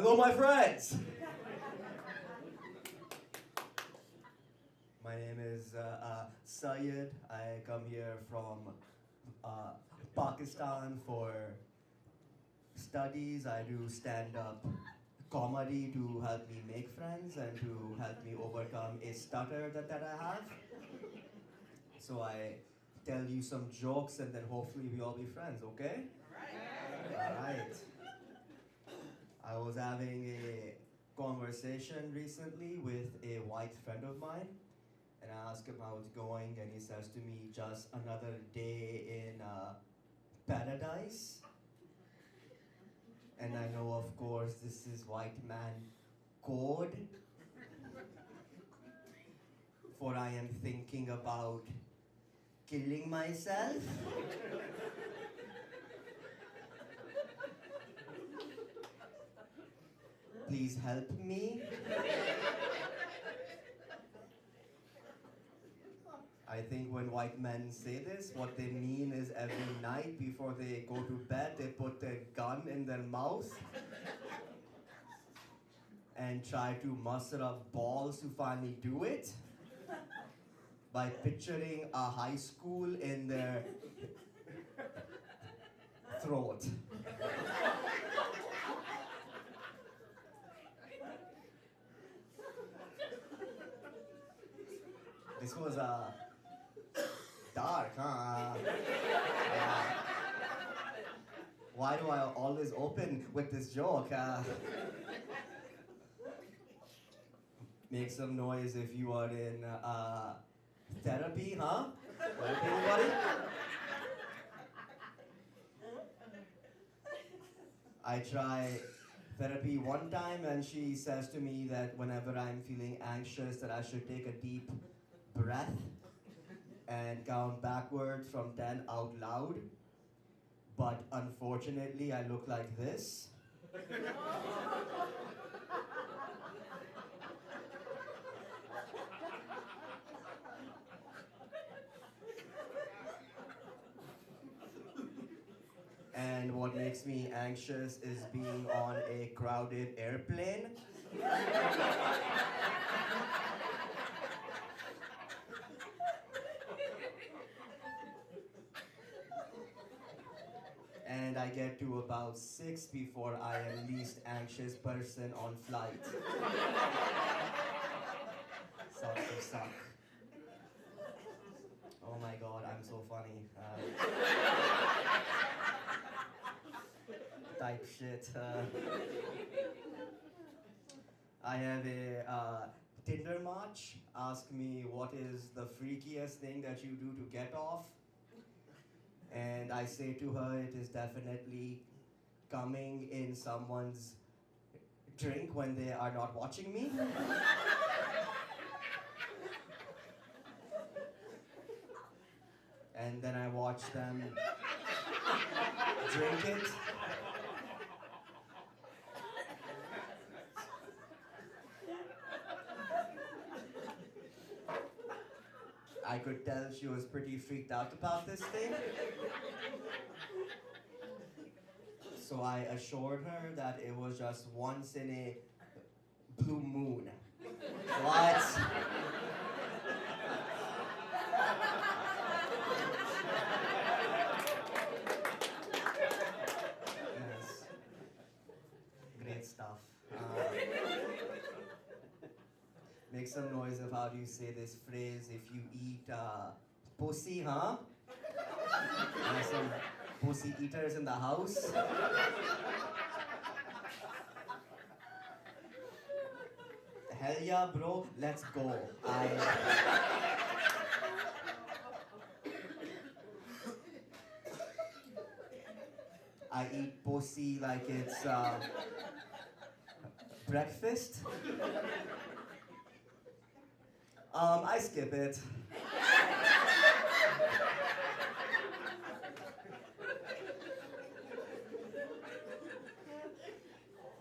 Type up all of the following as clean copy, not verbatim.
Hello, my friends. My name is Syed. I come here from uh, Pakistan for studies. I do stand-up comedy to help me make friends and to help me overcome a stutter that I have. So I tell you some jokes and then hopefully we all be friends, okay? All right. I was having a conversation recently with a white friend of mine, and I asked him how it's going, and he says to me, just another day in paradise. And I know, of course, this is white man code, for I am thinking about killing myself. Please help me. I think when white men say this, what they mean is every night before they go to bed, they put their gun in their mouth and try to muster up balls to finally do it by picturing a high school in their throat. This was dark, huh? Why do I always open with this joke? Make some noise if you are in therapy, huh? Therapy, anybody? I try therapy one time and she says to me that whenever I'm feeling anxious that I should take a deep breath and count backwards from 10 out loud. But unfortunately, I look like this. And what makes me anxious is being on a crowded airplane. And I get to about 6 before I am least anxious person on flight. Sucks to suck. Oh my god, I'm so funny. Type shit. I have a Tinder match. Ask me what is the freakiest thing that you do to get off. And I say to her, it is definitely coming in someone's drink when they are not watching me. And then I watch them drink it. I could tell she was pretty freaked out about this thing. So I assured her that it was just once in a blue moon. What? Yes. Great stuff. Make some noise of how do you say this phrase if you eat pussy, huh? There's some pussy eaters in the house. Hell yeah, bro, let's go. I eat pussy like it's breakfast. I skip it.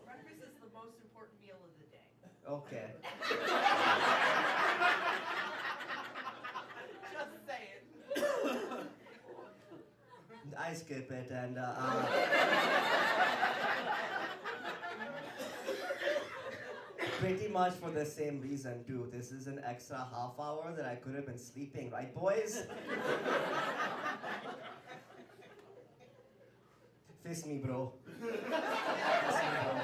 Breakfast is the most important meal of the day. Okay. Just saying. I skip it and Pretty much for the same reason, dude. This is an extra half hour that I could have been sleeping, right, boys? Fist me, bro. Fist me, bro.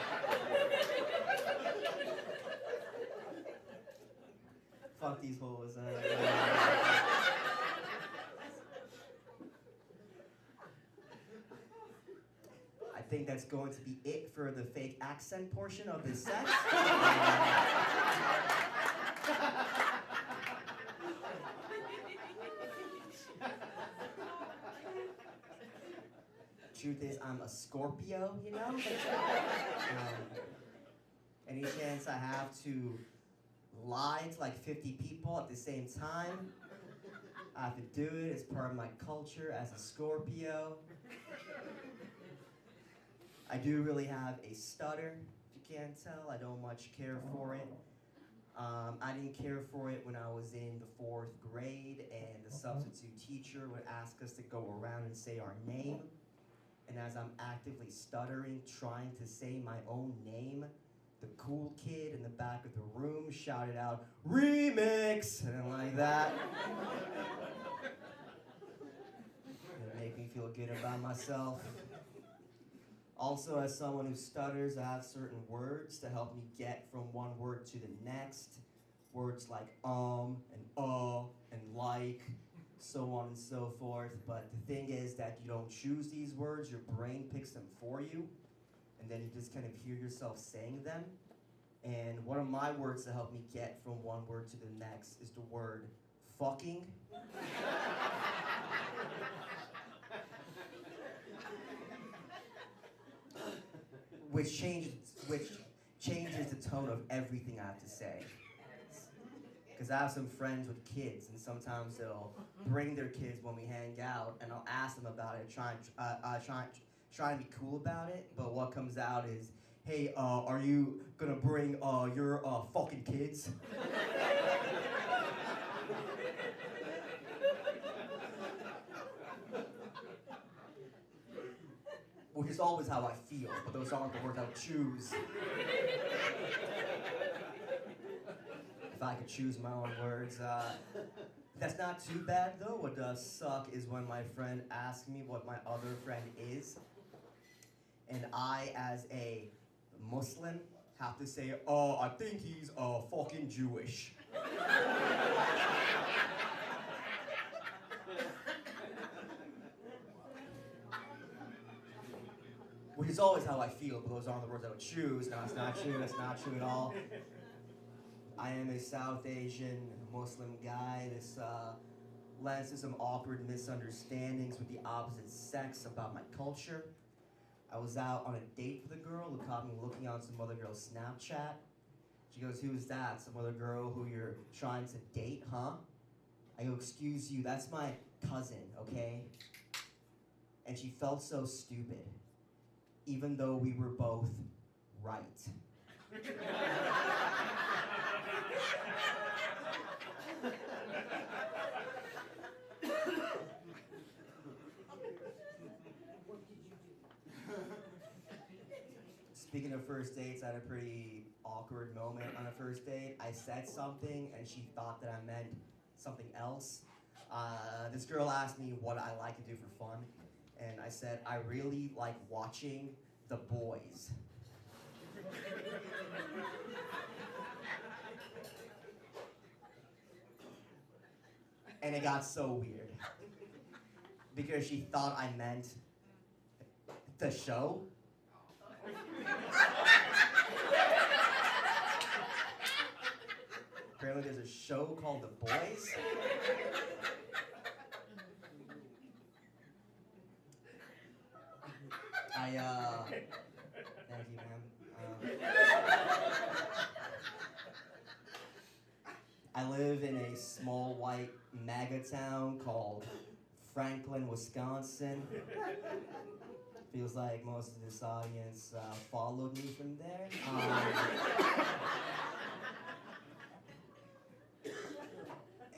Fuck these hoes. I think that's going to be it for the fake accent portion of this set. Truth is, I'm a Scorpio, you know? Any chance I have to lie to like 50 people at the same time, I have to do it. It's part of my culture as a Scorpio. I do really have a stutter, if you can't tell. I don't much care for it. I didn't care for it when I was in the 4th grade and the substitute teacher would ask us to go around and say our name. And as I'm actively stuttering, trying to say my own name, the cool kid in the back of the room shouted out, "Remix!" And like that. It made me feel good about myself. Also, as someone who stutters, I have certain words to help me get from one word to the next. Words like and like, so on and so forth. But the thing is that you don't choose these words, your brain picks them for you, and then you just kind of hear yourself saying them. And one of my words to help me get from one word to the next is the word fucking. Which changes the tone of everything I have to say. Because I have some friends with kids, and sometimes they'll bring their kids when we hang out, and I'll ask them about it, try and be cool about it. But what comes out is, "Hey, are you gonna bring your fucking kids?" Which is always how I feel, but those aren't the words I would choose. If I could choose my own words. That's not too bad though. What does suck is when my friend asks me what my other friend is, and I, as a Muslim, have to say, I think he's fucking Jewish. Which is always how I feel, but those aren't the words I would choose. No, it's not true. That's not true at all. I am a South Asian Muslim guy. This lends to some awkward misunderstandings with the opposite sex about my culture. I was out on a date with a girl who caught me looking on some other girl's Snapchat. She goes, "Who's that? Some other girl who you're trying to date, huh?" I go, "Excuse you, that's my cousin, okay?" And she felt so stupid, even though we were both right. Speaking of first dates, I had a pretty awkward moment on a first date. I said something and she thought that I meant something else. This girl asked me what I like to do for fun, and I said, "I really like watching The Boys." And it got so weird because she thought I meant the show. Apparently there's a show called The Boys. Thank you, ma'am. I live in a small white MAGA town called Franklin, Wisconsin. Feels like most of this audience followed me from there.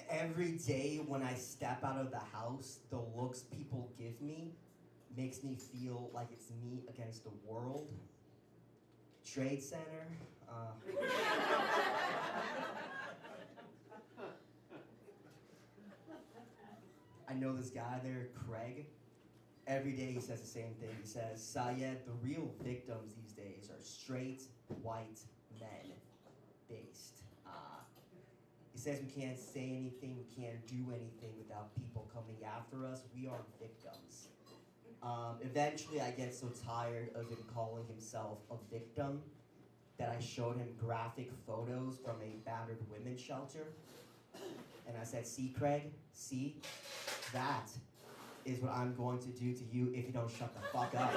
Every day when I step out of the house, the looks people give me makes me feel like it's me against the world. Trade Center. I know this guy there, Craig. Every day he says the same thing. He says, Syed, the real victims these days are straight, white men based. He says we can't say anything, we can't do anything without people coming after us. We are victims. Eventually, I get so tired of him calling himself a victim that I showed him graphic photos from a battered women's shelter. And I said, see, Craig, see? That is what I'm going to do to you if you don't shut the fuck up.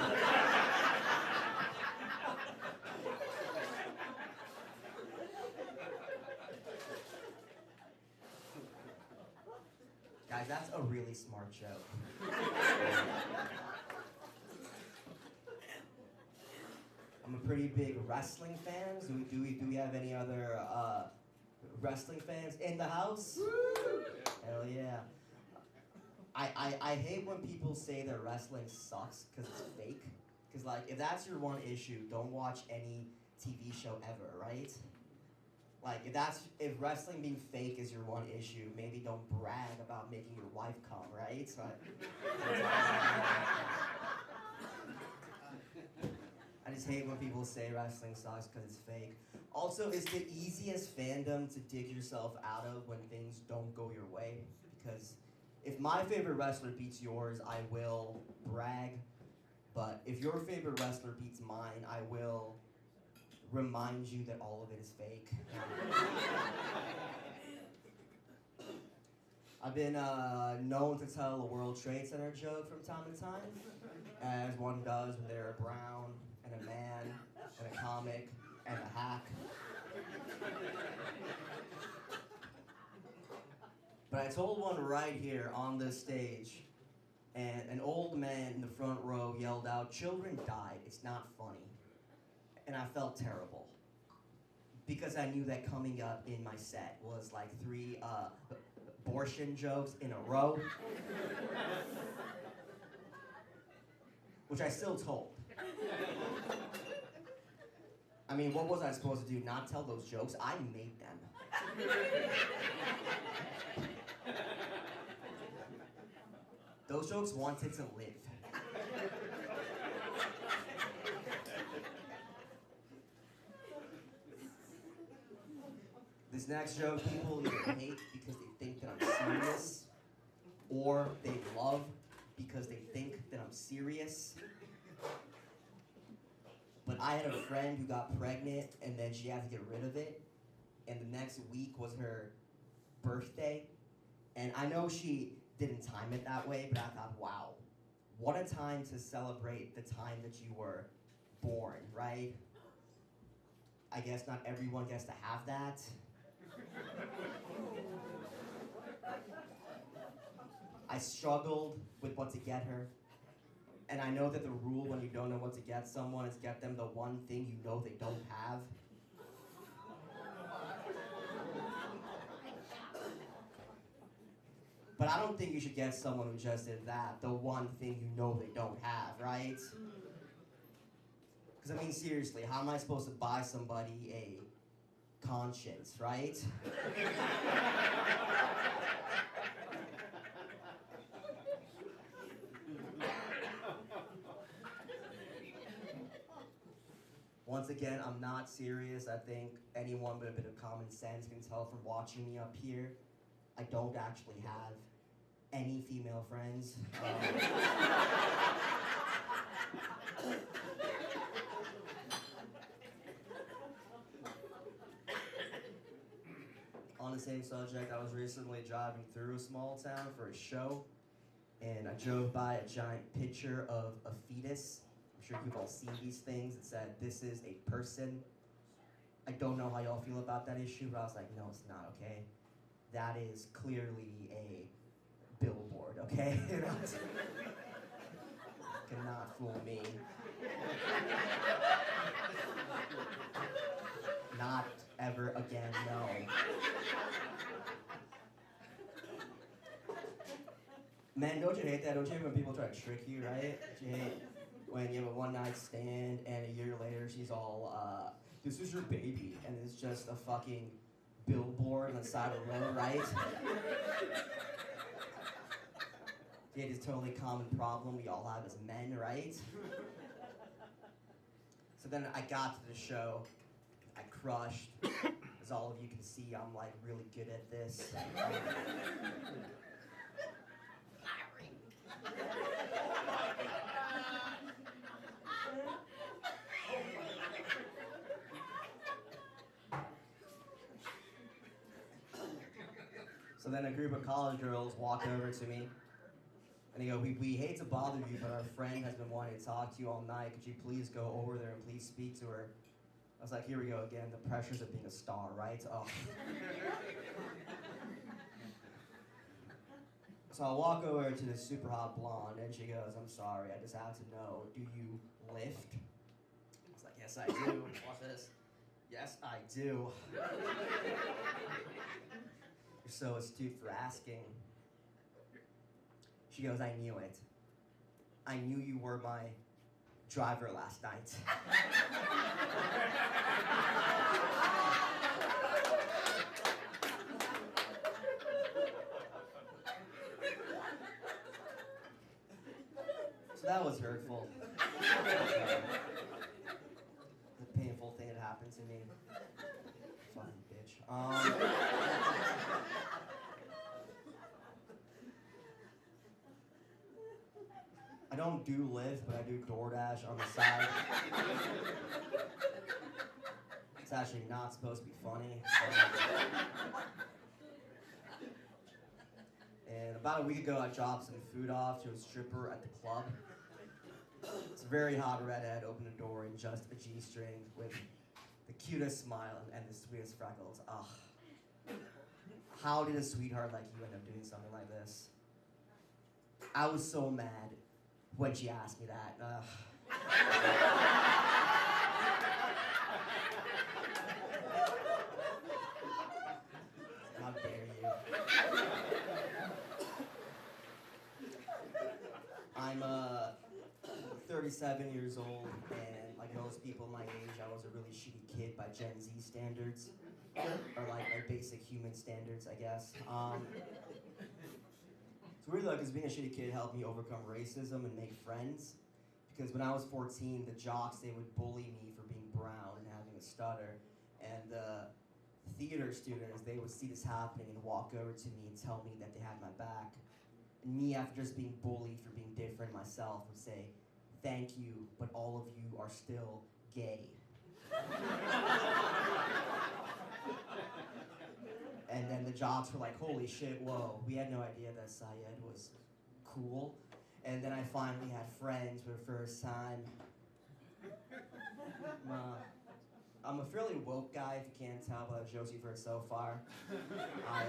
Guys, that's a really smart joke. I'm a pretty big wrestling fan. Do we have any other wrestling fans in the house? Hell yeah. I hate when people say that wrestling sucks because it's fake. Because, like, if that's your one issue, don't watch any TV show ever, right? Like, if wrestling being fake is your one issue, maybe don't brag about making your wife come, right? So, I just hate when people say wrestling sucks because it's fake. Also, it's the easiest fandom to dig yourself out of when things don't go your way. Because if my favorite wrestler beats yours, I will brag. But if your favorite wrestler beats mine, I will remind you that all of it is fake. I've been known to tell a World Trade Center joke from time to time, as one does when they're a brown and a man and a comic and a hack. But I told one right here on this stage, and an old man in the front row yelled out, "Children died, it's not funny." And I felt terrible. Because I knew that coming up in my set was like 3 abortion jokes in a row. Which I still told. I mean, what was I supposed to do? Not tell those jokes? I made them. Those jokes wanted to live. This next joke, people either hate because they think that I'm serious, or they love because they think that I'm serious. But I had a friend who got pregnant and then she had to get rid of it. And the next week was her birthday. And I know she didn't time it that way, but I thought, wow, what a time to celebrate the time that you were born, right? I guess not everyone gets to have that. I struggled with what to get her. And I know that the rule when you don't know what to get someone is get them the one thing you know they don't have. But I don't think you should get someone who just did that, the one thing you know they don't have, right? Because, I mean, seriously, how am I supposed to buy somebody a conscience, right? Once again, I'm not serious. I think anyone with a bit of common sense can tell from watching me up here. I don't actually have any female friends. On the same subject, I was recently driving through a small town for a show, and I drove by a giant picture of a fetus. I'm sure you've all seen these things. It said, "This is a person." I don't know how y'all feel about that issue, but I was like, no, it's not, okay? That is clearly a billboard, okay? Cannot fool me. Not ever again, no. Man, don't you hate that? Don't you hate when people try to trick you, right? Don't you hate when you have a one night stand and a year later she's all, this is your baby, and it's just a fucking billboard on the side of the road, right? It is a totally common problem we all have as men, right? So then I got to the show, I crushed. As all of you can see, I'm like really good at this. So then a group of college girls walked over to me, and they go, we hate to bother you, but our friend has been wanting to talk to you all night. Could you please go over there and please speak to her? I was like, here we go again, the pressures of being a star, right? Oh. So I walk over to this super hot blonde, and she goes, I'm sorry, I just have to know, do you lift? I was like, yes, I do. Watch this. Yes, I do. You're so astute for asking. She goes, I knew it. I knew you were my driver last night. So that was hurtful. The painful thing that happened to me. Fucking bitch. I don't do Lyft, but I do DoorDash on the side. It's actually not supposed to be funny. And about a week ago, I dropped some food off to a stripper at the club. It's a very hot redhead, opened the door in just a G-string with the cutest smile and the sweetest freckles. Ugh. How did a sweetheart like you end up doing something like this? I was so mad when she asked me that. How dare you? I'm 37 years old, and like most people my age, I was a really shitty kid by Gen Z standards, or like basic human standards, I guess. It's weird though, because being a shitty kid helped me overcome racism and make friends. Because when I was 14, the jocks, they would bully me for being brown and having a stutter. And the theater students, they would see this happening and walk over to me and tell me that they had my back. And me, after just being bullied for being different myself, would say, thank you, but all of you are still gay. And then the jocks were like, holy shit, whoa, we had no idea that Syed was cool. And then I finally had friends for the first time. I'm a fairly woke guy, if you can't tell by the jokes you've heard so far. I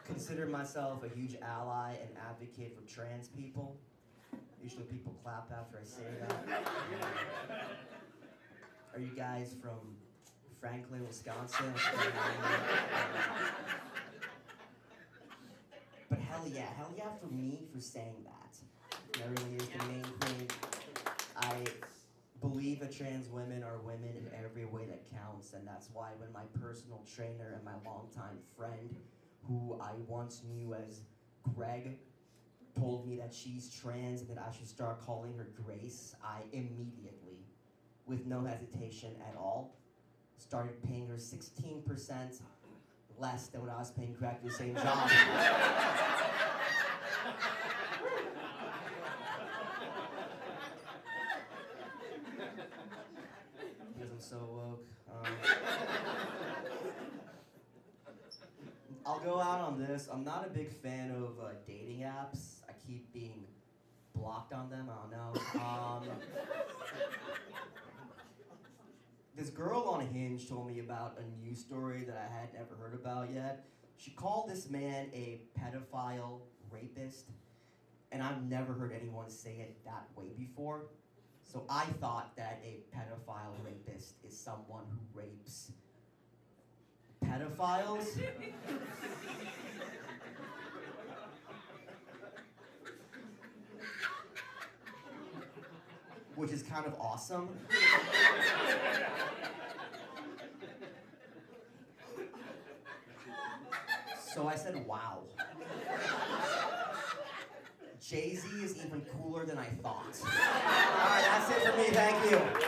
consider myself a huge ally and advocate for trans people. Usually people clap after I say that. Are you guys from Franklin, Wisconsin? But hell yeah for me for saying that. That really is the main thing. I believe that trans women are women in every way that counts, and that's why when my personal trainer and my longtime friend, who I once knew as Greg, told me that she's trans and that I should start calling her Grace, I immediately, with no hesitation at all, started paying her 16% less than what I was paying Greg for the same job. Because I'm so woke. I'll go out on this. I'm not a big fan of dating apps. I keep being blocked on them. I don't know. This girl on Hinge told me about a news story that I had never heard about yet. She called this man a pedophile rapist, and I've never heard anyone say it that way before. So I thought that a pedophile rapist is someone who rapes pedophiles. which is kind of awesome. So I said, wow. Jay-Z is even cooler than I thought. All right, that's it for me. Thank you.